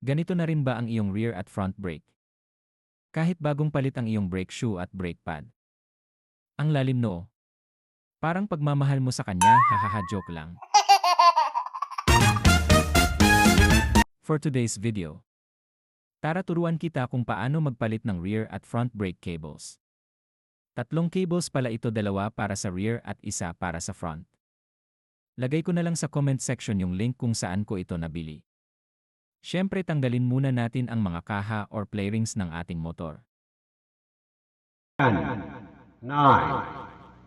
Ganito na rin ba ang iyong rear at front brake? Kahit bagong palit ang iyong brake shoe at brake pad. Ang lalim no. Parang pagmamahal mo sa kanya, hahaha joke lang. For today's video, tara turuan kita kung paano magpalit ng rear at front brake cables. Tatlong cables pala ito, dalawa para sa rear at isa para sa front. Lagay ko na lang sa comment section yung link kung saan ko ito nabili. Siyempre tanggalin muna natin ang mga kaha or playrings ng ating motor. 10, 9,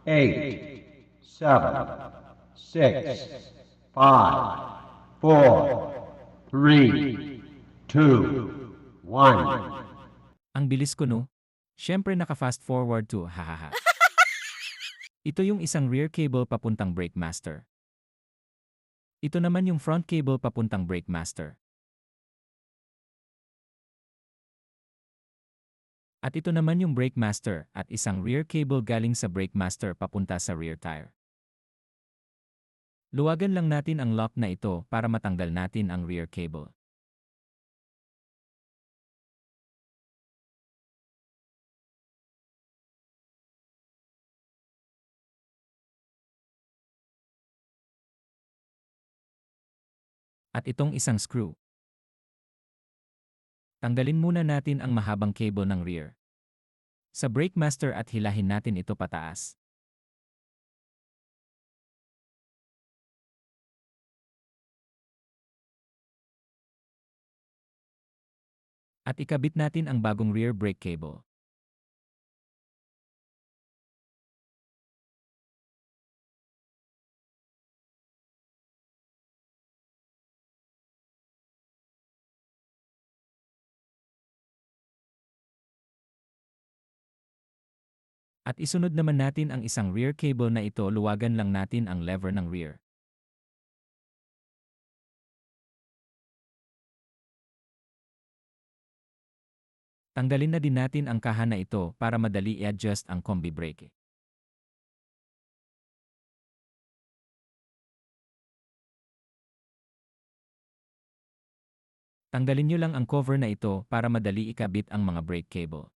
8, 7, 6, 5, 4, 3, 2, 1. Ang bilis ko no? Siyempre naka-fast forward to hahaha. Ito yung isang rear cable papuntang brake master. Ito naman yung front cable papuntang brake master. At ito naman yung brake master at isang rear cable galing sa brake master papunta sa rear tire. Luwagan lang natin ang lock na ito para matanggal natin ang rear cable. At itong isang screw. Tanggalin muna natin ang mahabang cable ng rear sa brake master at hilahin natin ito pataas. At ikabit natin ang bagong rear brake cable. At isunod naman natin ang isang rear cable na ito, luwagan lang natin ang lever ng rear. Tanggalin na din natin ang kaha na ito para madali i-adjust ang combi brake. Tanggalin nyo lang ang cover na ito para madali ikabit ang mga brake cable.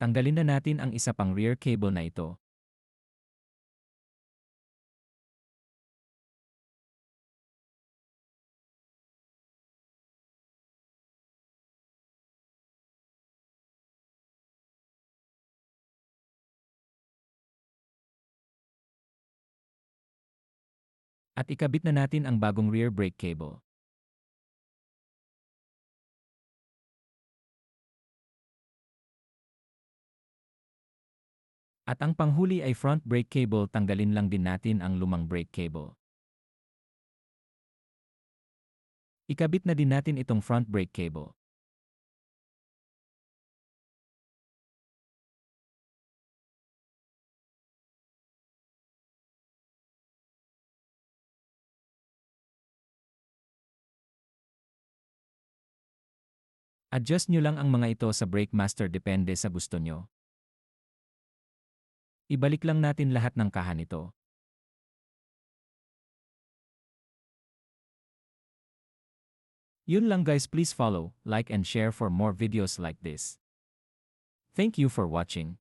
Tanggalin na natin ang isa pang rear cable na ito. At ikabit na natin ang bagong rear brake cable. At ang panghuli ay front brake cable, tanggalin lang din natin ang lumang brake cable. Ikabit na din natin itong front brake cable. Adjust nyo lang ang mga ito sa brake master, depende sa gusto nyo. Ibalik lang natin lahat ng kaha nito. Yun lang guys, please follow, like and share for more videos like this. Thank you for watching.